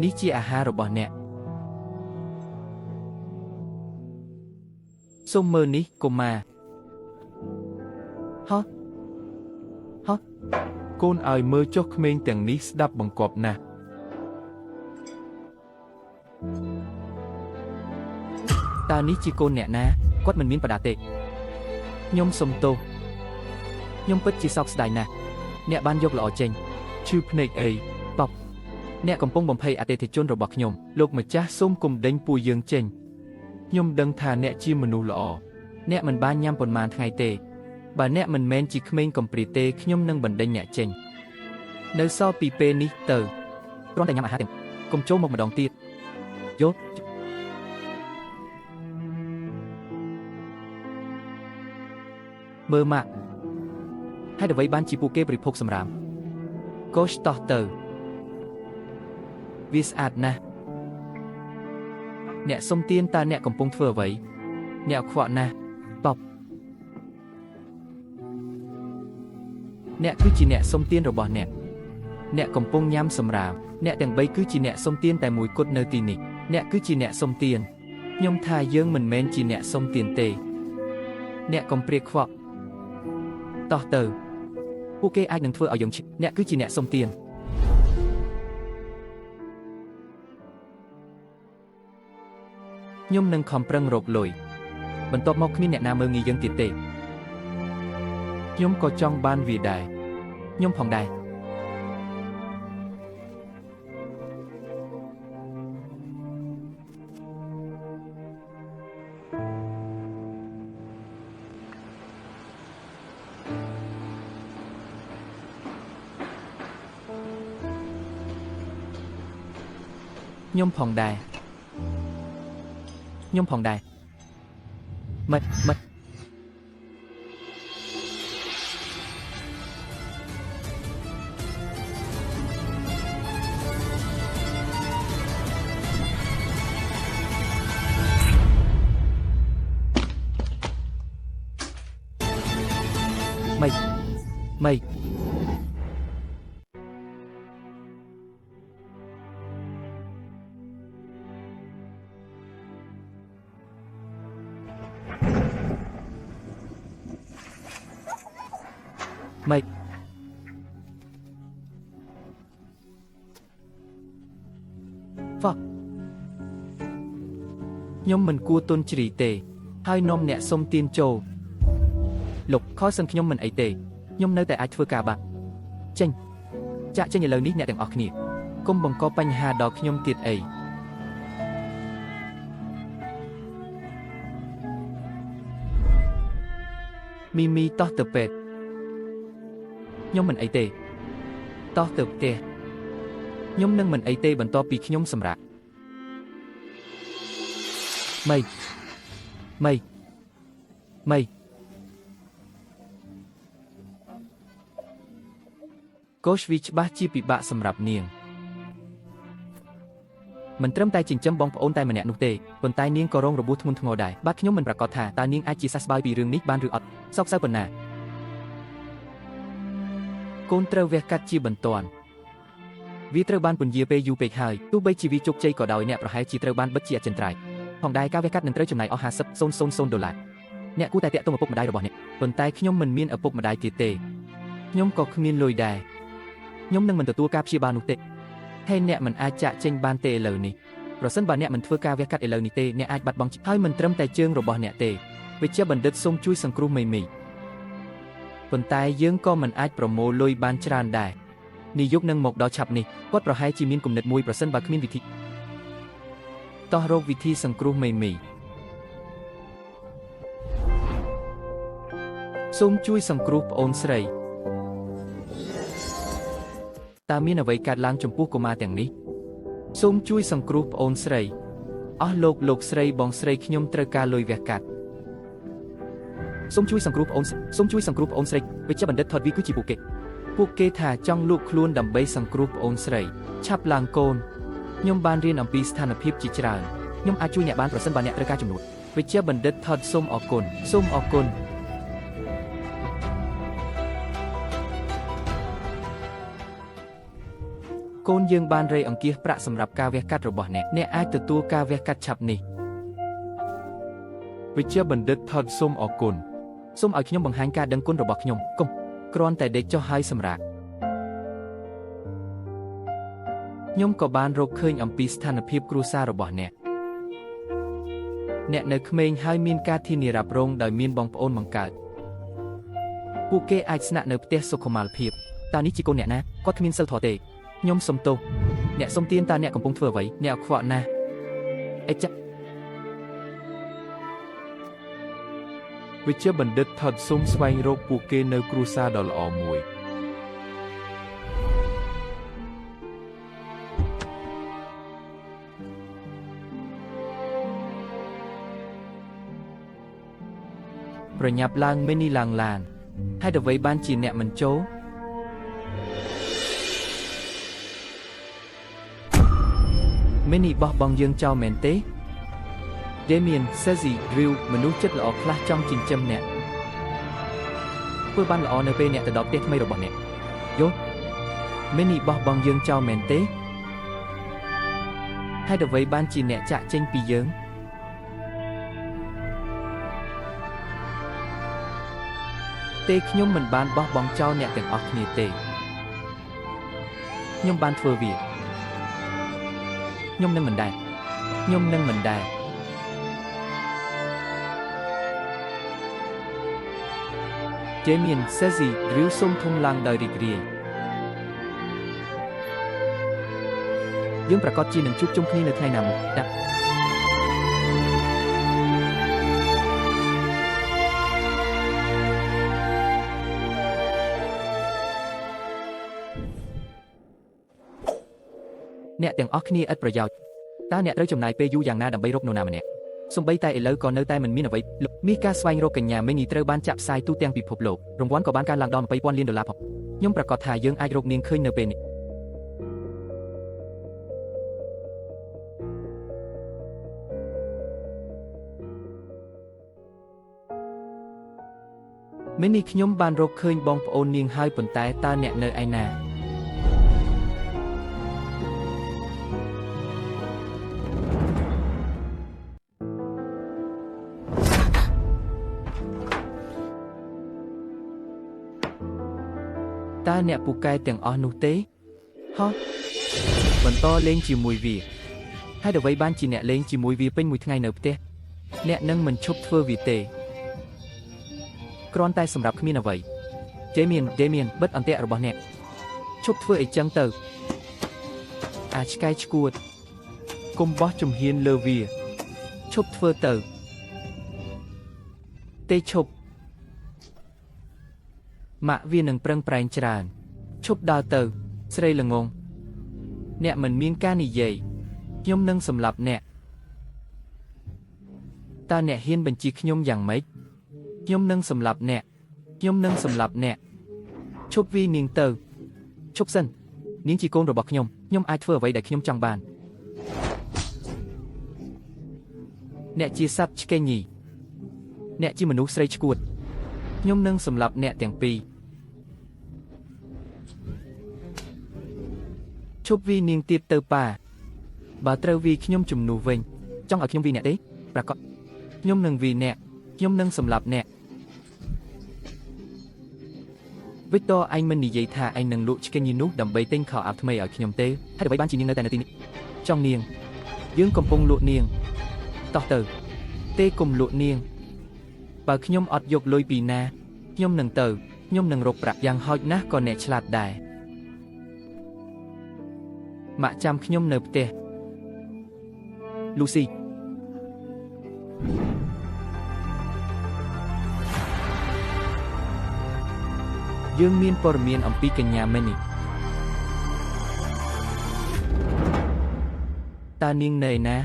នេះជាអាហាររបស់អ្នកសូមមើលនេះកុមារហោះកូនឲ្យមើលចុះក្មេងទាំងនេះស្ដាប់បង្គាប់ណាស់តើនេះជាកូនអ្នកណាគាត់មិនមានបដាទេខ្ញុំសុំទោសខ្ញុំពិតជាសោកស្ដាយណាស់អ្នកបានយកល្អចេញឈឺភ្នែកអីប៉ប់អ្នកកំពុងបំភ័យអតិថិជនរបស់ខ្ញុំលោកម្ចាស់សូមកុំដេញពួកយើងចេញខ្ញុំដឹងថាអ្នកជាមនុស្សល្អអ្នកមិនបានញ៉ាំប៉ុន្មានថ្ងៃទេបើអ្នកមិនមែនជាក្មេងកំព្រាទេខ្ញុំនឹងបណ្ដេញអ្នកចេញនៅសល់ពីពេលនេះទៅគ្រាន់តែញ៉ាំអាហារទាំងកុំចូលមកម្ដងទៀតយល់មើលម៉ាក់ហេតុអ្វីបានជាពួកគេបរិភោគសម្រាមកូស្តោះទៅវាស្អាតណាស់អ្នកសុំទានតើអ្នកកំពុងធ្វើអ្វីអ្នកអខ្វក់ណាស់ប៉ប់អ្នកគឺជាអ្នកសុំទានរបស់អ្នកកំពុងញ៉ាំសម្រាមអ្នកទាំង3គឺជាអ្នកសុំទានតែមួយគត់នៅទីនេះអ្នកគឺជាអ្នកសុំទានខ្ញុំថាយើងមិនមែនជាអ្នកសុំទានទេអ្នកកំព្រាខ្វក់តោះទៅពួកគេអាចនឹងធ្វើឲ្យយើងអ្នកគឺជាអ្នកសុំទានខ្ញុំនឹងខំប្រឹងរកលុយបន្ទាប់មកគ្មានអ្នកណាមើលងាយយើងទៀតទេខ្ញុំក៏ចង់បានវាដែរខ្ញុំផងដែរខ្ញុំផងដែរម៉េចខ្ញុំមិនគួរទន់ជ្រាយទេហើយនាំអ្នកសុំទានចូលលោកខលសឹងខ្ញុំមិនអីទេខ្ញុំនៅតែអាចធ្វើការបាក់ចេញចាក់ចេញឥឡូវនេះអ្នកទាំងអស់គ្នាកុំបង្កបញ្ហាដល់ខ្ញុំទៀតអីមីតោះទៅពេទ្យខ្ញុំមិនអីទេតោះទៅផ្ទះខ្ញុំនឹងមិនអីទេបន្ទាប់ពីខ្ញុំសម្រាកម៉េចកូស្វីច្បាស់ជាពិបាកសម្រាប់នាងមិនត្រឹមតែចិញ្ចឹមបងប្អូនតែម្នាក់នោះទេប៉ុន្តែនាងក៏រងរបួសធ្ងន់ធ្ងរដែរបាទខ្ញុំមិនប្រកាសថាតើនាងអាចជាសះស្បើយពីរឿងនេះបានឬអត់សោកសៅប៉ុណ្ណាកូនត្រូវវះកាត់ជាបន្ទាន់វាត្រូវបានពន្យាពេលយូរពេកហើយទោះបីជាវាជោគជ័យក៏ដោយអ្នកប្រហែលជាត្រូវបានបិទជាអចិន្ត្រៃយ៍ផងដែរការវះកាត់នឹងត្រូវចំណាយអស់$50,000អ្នកគួរតែតាក់ទងឪពុកម្ដាយរបស់អ្នកប៉ុន្តែខ្ញុំមិនមានឪពុកម្ដាយទៀតទេខ្ញុំក៏គ្មានលុយដែរខ្ញុំនឹងមិនទទួលការព្យាបាលនោះទេហើយអ្នកមិនអាចចាក់ចេញបានទេឥឡូវនេះប្រសិនបើអ្នកមិនធ្វើការវះកាត់ឥឡូវនេះទេអ្នកអាចបាត់បង់ហើយមិនត្រឹមតែជើងរបស់អ្នកទេវិជ្ជបណ្ឌិតសូមជួយសង្គ្រោះមីប៉ុន្តែយើងក៏មិនអាចប្រមូលលុយបានច្រើនដែរនាយកនឹងមកដល់ឆាប់នេះគាត់ប្រហែលជាមានគំនិតមួយប្រសិនបើគ្មានវិធីតោះរកវិធីសង្គ្រោះមីសូមជួយសង្គ្រោះប្អូនស្រីតើមានអ្វីកើតឡើងចំពោះកុមារទាំងនេះសូមជួយសង្គ្រោះប្អូនស្រីអស់លោកស្រីបងស្រីខ្ញុំត្រូវការលុយវះកាត់សូមជួយសង្គ្រោះប្អូនស្រីវិជ្ជបណ្ឌិតថតវីគឺជាពួកគេថាចង់លក់ខ្លួនដើម្បីសង្គ្រោះប្អូនស្រីឆាប់ឡើងកូនខ្ញុំបានរៀនអំពីស្ថានភាពជាច្រើនខ្ញុំអាចជួយអ្នកបានប្រសិនបើអ្នកត្រូវការជំនួយវិជ្ជបណ្ឌិតថតសូមអរគុណ កូនយើងបានរៃអង្គាសប្រាក់សម្រាប់ការវះកាត់របស់អ្នកអាចទទួលការវះកាត់ឆាប់នេះវិជ្ជាបណ្ឌិតថតសូមអរគុណសូមឲ្យខ្ញុំបង្ហាញការដឹងគុណរបស់ខ្ញុំកុំគ្រាន់តែដេកចុះហើយសម្រាកខ្ញុំក៏បានរកឃើញអំពីស្ថានភាពគ្រួសាររបស់អ្នកនៅក្មេងហើយមានការធានារ៉ាប់រងដោយមានបងប្អូនបង្កើតពួកគេអាចស្នាក់នៅផ្ទះសុខុមាលភាពតើនេះជាកូនអ្នកណាគាត់គ្មានសិលធម៌ទេខ្ញុំសុំទោសអ្នកសុំទានតើអ្នកកំពុងធ្វើអ្វីអ្នកអខ្វក់ណាស់អេចាវិជ្ជាបណ្ឌិតថតសូមស្វែងរកពួកគេនៅគ្រួសារដ៏ល្អមួយប្រញាប់ឡើងមេនីឡើងឡានហើយអ្វីបានជាអ្នកមិនចូលមេនីបោះបង់យើងចោលមែនទេDamien, Ceci, Drew មនុស្សចិត្តល្អខ្លះចង់ចិញ្ចឹមអ្នកធ្វើបានល្អនៅពេលអ្នកទៅដល់ផ្ទះថ្មីរបស់អ្នកយល់មេនីបោះបង់យើងចោលមែនទេហើយអ្វីបានជាអ្នកចាក់ចេញពីយើងទេខ្ញុំមិនបានបោះបង់ចោលអ្នកទាំងអស់គ្នាទេខ្ញុំបានធ្វើវាខ្ញុំនឹងមិនដែរDamien, Ceci, Drew សូមធំឡើងដោយរីករាយយើងប្រកាសជានឹងជួបជុំគ្នានៅថ្ងៃណាមួយអ្នកទាំងអស់គ្នាឥតប្រយោជន៍តើអ្នកត្រូវចំណាយពេលយូរយ៉ាងណាដើម្បីរកនរណាម្នាក់សូម្បីតែឥឡូវក៏នៅតែមិនមានអ្វីមានការស្វែងរកកញ្ញាមេនីត្រូវបានចាក់ផ្សាយទូទាំងពិភពលោករង្វាន់ក៏បានកើនឡើងដល់$20,000 លានផងខ្ញុំប្រកាសថាយើងអាចរកនាងឃើញនៅពេលនេះមេនីខ្ញុំបានរកឃើញបងប្អូននាងហើយប៉ុន្តែតើអ្នកនៅឯណាតើអ្នកពូកែទាំងអស់នោះទេហ៎បន្តលេងជាមួយវាហើយអ្វីបានជាអ្នកលេងជាមួយវាពេញមួយថ្ងៃនៅផ្ទះអ្នកនឹងមិនឈប់ធ្វើវាទេគ្រាន់តែសម្រាប់គ្មានអ្វីDamien បិទអន្ទាក់របស់អ្នកឈប់ធ្វើអីចឹងទៅអាចឆ្កែឆ្កួតកុំបោះជំហានលើវាឈប់ធ្វើទៅទេឈប់ម៉ាក់វានឹងប្រឹងប្រែងច្រើនឈប់ដើរទៅស្រីល្ងងអ្នកមិនមានការនិយាយខ្ញុំនឹងសម្លាប់អ្នកតើអ្នកហ៊ានបញ្ជាខ្ញុំយ៉ាងម៉េចខ្ញុំនឹងសម្លាប់អ្នកឈប់វីនាងទៅឈប់សិននាងជាកូនរបស់ខ្ញុំអាចធ្វើអ្វីដែលខ្ញុំចង់បានអ្នកជាសត្វឆ្កេងញីអ្នកជាមនុស្សស្រីឆ្កួតខ្ញុំនឹងសម្លាប់អ្នកទាំងពីរឈប់វីនាងទៀតទៅប៉ាបើត្រូវវីខ្ញុំជំនួសវិញចង់ឲ្យខ្ញុំវីអ្នកទេប្រកាសខ្ញុំនឹងវីអ្នកខ្ញុំនឹងសម្លាប់អ្នកវិកតអញមិននិយាយថាអញនឹងលក់ឆ្កេងញីនោះដើម្បីទិញខោអាវថ្មីឲ្យខ្ញុំទេហើយអ្វីបានជានាងនៅតែនៅទីនេះចង់នាងយើងកំពុងលក់នាងតោះទៅទេកុំលក់នាងបើខ្ញុំអត់យកលុយពីណាខ្ញុំនឹងទៅខ្ញុំនឹងរកប្រាក់យ៉ាងហោចណាស់ក៏អ្នកឆ្លាតដែរម៉ាក់ចាំខ្ញុំនៅផ្ទះ Lucy យើងមានព័ត៌មានអំពីកញ្ញាមេនីតើនាងនៅឯណា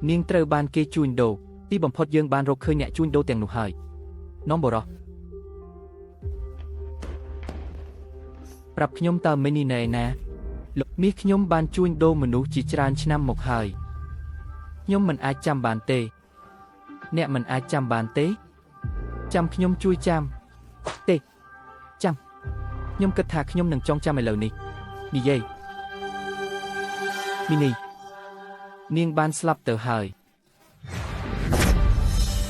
នាងត្រូវបានគេជួញដូរទីបំផុតយើងបានរកឃើញអ្នកជួញដូរទាំងនោះហើយនំបរោះប្រាប់ខ្ញុំតើមេនីនៅឯណាលោកមាសខ្ញុំបានជួញដូរមនុស្សជាច្រើនឆ្នាំមកហើយខ្ញុំមិនអាចចាំបានទេអ្នកមិនអាចចាំបានទេចាំខ្ញុំជួយចាំទេចាំខ្ញុំគិតថាខ្ញុំនឹងចងចាំឥឡូវនេះនិយាយ មីនីនាងបានស្លាប់ទៅហើយ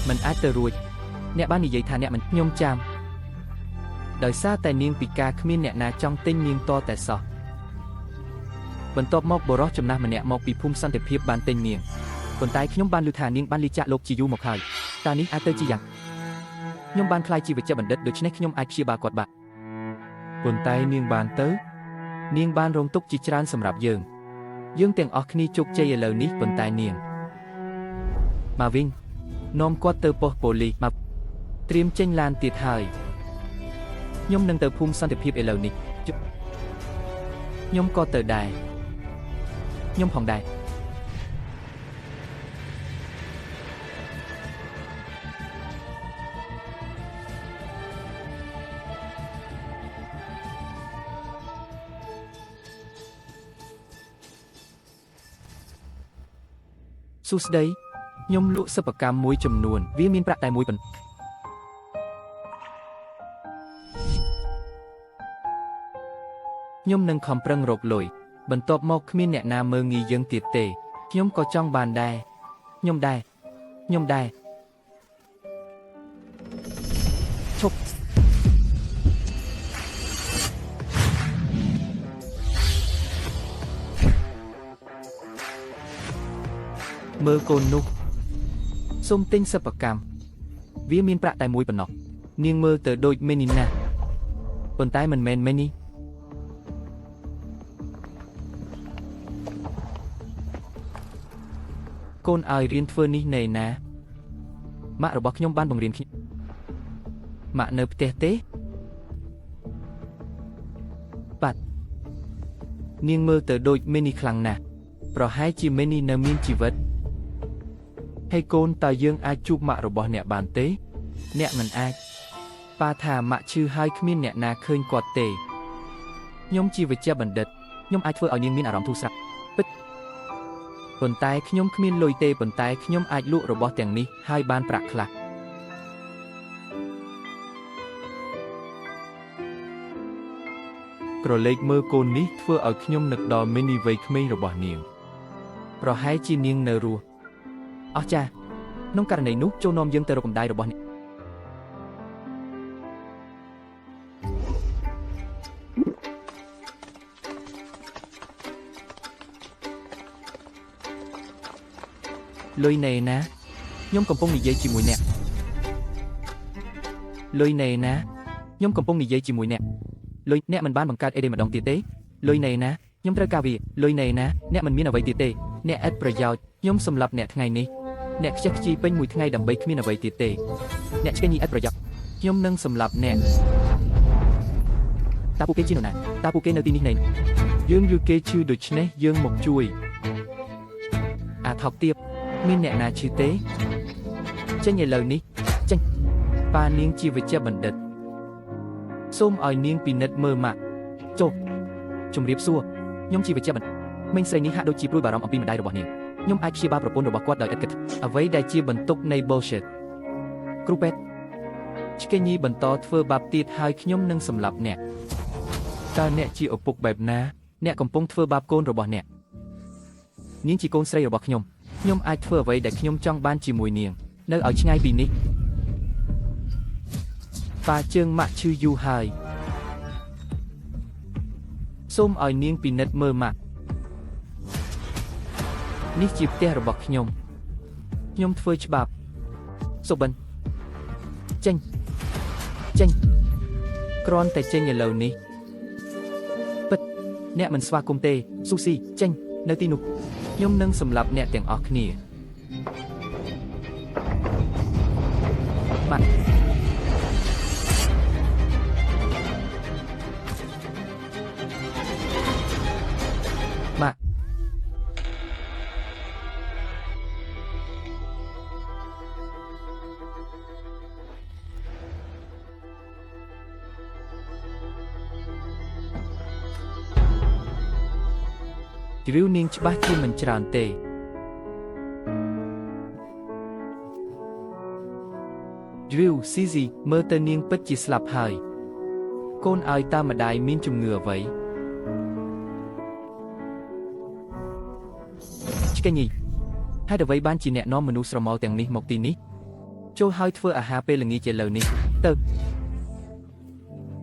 មិនអាចទៅរួចអ្នកបាននិយាយថាអ្នកមិនខ្ញុំចាំដោយសារតែនាងពិការគ្មានអ្នកណាចង់ទិញនាងតតែសោះបន្ទាប់មកបរិសចំណាស់ម្នាក់មកពីភូមិសន្តិភាពបានទិញនាងប៉ុន្តែខ្ញុំបានឮថានាងបានលាចាកលោកជាយូរមកហើយតើនេះអាចទៅជាយ៉ាងខ្ញុំបានខ្លាចជាវេជ្ជបណ្ឌិតដូច្នេះខ្ញុំអាចព្យាបាលគាត់បាក់ប៉ុន្តែនាងបានទៅនាងបានរងទុក្ខជាច្រើនសម្រាប់យើងទាំងអស់គ្នាជោគជ័យឥឡូវនេះប៉ុន្តែនាងមកវិញនាំគាត់ទៅប៉ុស្តិ៍ប៉ូលីសមកត្រៀមចេញឡានទៀតហើយខ្ញុំនឹងទៅភូមិសន្តិភាពឥឡូវនេះខ្ញុំក៏ទៅដែរខ្ញុំផងដែរសួស្តីខ្ញុំលក់សិប្បកម្មមួយចំនួនវាមានប្រាក់តែមួយប៉ុណ្ណោះខ្ញុំនឹងខំប្រឹងរកលុយបន្ទាប់មកគ្មានអ្នកណាមើលងាយយើងទៀតទេខ្ញុំក៏ចង់បានដែរខ្ញុំដែរឈប់មើលកូននោះសុំទិញសិប្បកម្មវាមានប្រាក់តែមួយប៉ុណ្ណោះនាងមើលទៅដូចមេនីណាស់ប៉ុន្តែមិនមែនមេនីកូនឲ្យរៀនធ្វើនេះណែណាម៉ាក់របស់ខ្ញុំបានបង្រៀនខ្ញុំម៉ាក់នៅផ្ទះទេបាត់នាងមើលទៅដូចមេនីខ្លាំងណាស់ប្រហែលជាមេនីនៅមានជីវិតហើយកូនតើយើងអាចជួបម៉ាក់របស់អ្នកបានទេអ្នកមិនអាចប៉ាថាម៉ាក់ឈឺហើយគ្មានអ្នកណាឃើញគាត់ទេខ្ញុំជាវេជ្ជបណ្ឌិតខ្ញុំអាចធ្វើឲ្យនាងមានអារម្មណ៍ធូរស្រាលពិតប៉ុន្តែខ្ញុំគ្មានលុយទេប៉ុន្តែខ្ញុំអាចលក់របស់ទាំងនេះហើយបានប្រាក់ខ្លះក្រឡេកមើលកូននេះធ្វើឲ្យខ្ញុំនឹកដល់មីនីវ័យក្មេងរបស់នាងប្រហែលជានាងនៅរស់អស់ចាក្នុងករណីនោះចូលនាំយើងទៅរកកម្ដាយរបស់អ្នកលុយណែណាខ្ញុំកំពុងនិយាយជាមួយអ្នកលុយណែណាខ្ញុំកំពុងនិយាយជាមួយអ្នកលុយអ្នកមិនបានបង្កើតអីទេម្ដងទៀតទេលុយណែណាខ្ញុំត្រូវការវាលុយណែណាអ្នកមិនមានអ្វីទៀតទេអ្នកឥតប្រយោជន៍ខ្ញុំសម្លាប់អ្នកថ្ងៃនេះអ្នកខ្ជិះខ្ជីពេញមួយថ្ងៃដើម្បីគ្មានអ្វីទៀតទេអ្នកឆ្កេងញីឥតប្រយោជន៍ខ្ញុំនឹងសម្លាប់អ្នកតើពួកគេជានរណាតើពួកគេនៅទីនេះណែយើងឬគេឈឺដូច្នេះយើងមកជួយអាថោកទៀតមានអ្នកណាឈឺទេចេញឥឡូវនេះចេញប៉ានាងជាវេជ្ជបណ្ឌិតសូមឲ្យនាងពិនិត្យមើលម៉ាក់ចុះជំរាបសួរខ្ញុំជាវេជ្ជបណ្ឌិតមិញស្រីនេះហាក់ដូចជាព្រួយបារម្ភអំពីម្ដាយរបស់នាងខ្ញុំអាចព្យាបាលប្រពន្ធរបស់គាត់ដោយឥតគិតអ្វីដែលជាបន្ទុកនៃ bullshit គ្រូពេទ្យឆ្កេងញីបន្តធ្វើបាបទៀតហើយខ្ញុំនឹងសម្លាប់អ្នកតើអ្នកជាឪពុកបែបណាអ្នកកំពុងធ្វើបាបកូនរបស់អ្នកនាងជាកូនស្រីរបស់ខ្ញុំអាចធ្វើអ្វីដែលខ្ញុំចង់បានជាមួយនាងនៅឲ្យឆ្ងាយពីនេះប៉ាជើងម៉ាក់ឈឺយូរហើយសូមឲ្យនាងពិនិត្យមើលម៉ាក់នេះជាផ្ទះរបស់ខ្ញុំធ្វើច្បាប់សុបិនចេញគ្រាន់តែចេញឥឡូវនេះពិតអ្នកមិនស្វាគមន៍ទេស៊ូស៊ីចេញនៅទីនោះខ្ញុំនឹងសម្លាប់អ្នកទាំងអស់គ្នាបាត់ម៉ាក់ជ្រាវនាងច្បាស់ជាមិនច្រើនទេជ្រាវស៊ីស៊ីមើលទៅនាងពិតជាស្លាប់ហើយកូនឲ្យតាមម្ដាយមានជំងឺអ្វី ឆ្កេញីហើយអ្វីបានជាអ្នកនាំមនុស្សស្រមោលទាំងនេះមកទីនេះចូលហើយធ្វើអាហារពេលល្ងាចឥឡូវនេះទៅ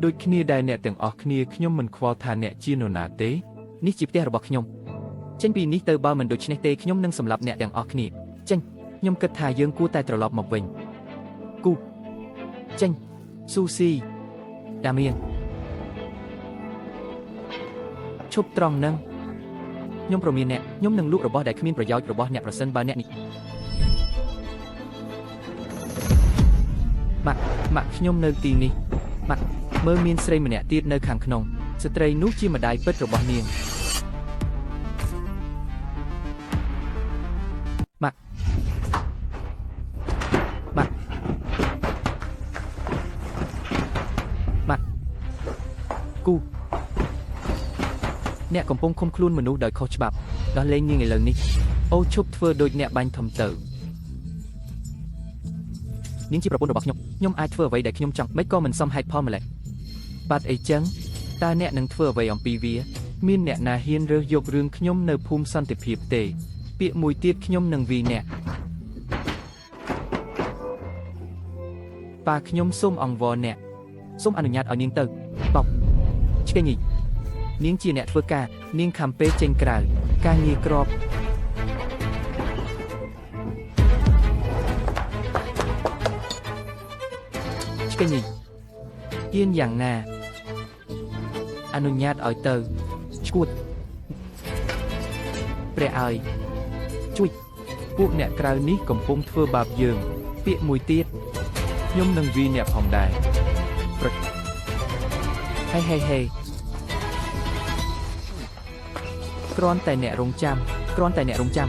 ដូចគ្នាដែរអ្នកទាំងអស់គ្នាខ្ញុំមិនខ្វល់ថាអ្នកជានរណាទេនេះជាផ្ទះរបស់ខ្ញុំចេញពីនេះទៅបើមិនដូច្នេះទេខ្ញុំនឹងសម្លាប់អ្នកទាំងអស់គ្នាចេញខ្ញុំគិតថាយើងគួរតែត្រឡប់មកវិញគូចេញស៊ូស៊ីដាមៀងឈប់ត្រង់នឹងខ្ញុំប្រមានអ្នកខ្ញុំនឹងលក់របស់ដែលគ្មានប្រយោជន៍របស់អ្នកប្រសិនបើអ្នកនេះម៉ាក់ខ្ញុំនៅទីនេះម៉ាក់មើលមានស្រីម្នាក់ទៀតនៅខាងក្នុងស្ត្រីនោះជាម្ដាយពិតរបស់នាងម៉ាក់គូអ្នកកំពុងឃុំខ្លួនមនុស្សដោយខុសច្បាប់ដោះលែងនាងឥឡូវនេះអូឈប់ធ្វើដូចអ្នកបាញ់ធំទៅនាងជាប្រពន្ធរបស់ខ្ញុំអាចធ្វើអ្វីដែលខ្ញុំចង់មិនក៏មិនសមហេតុផលម្ល៉េះបាត់អីចឹងតើអ្នកនឹងធ្វើអ្វីអំពីវាមានអ្នកណាហ៊ានរើសយករឿងខ្ញុំនៅភូមិសន្តិភាពទេពាក្យមួយទៀតខ្ញុំនឹងវាយអ្នកប៉ាខ្ញុំសូមអង្វរអ្នកសូមអនុញ្ញាតឲ្យនាងទៅបោកឆ្កេញីនាងជាអ្នកធ្វើការនាងខំពេចេញក្រៅការងារក្របឆ្កេញីហ៊ានយ៉ាងណាអនុញ្ញាតឲ្យទៅឈួតព្រះឲ្យជួយពួកអ្នកក្រៅនេះកំពុងធ្វើបាបយើងពាក្យមួយទៀតខ្ញុំនឹងវាយអ្នកផងដែរហេគ្រាន់តែអ្នករងចាំ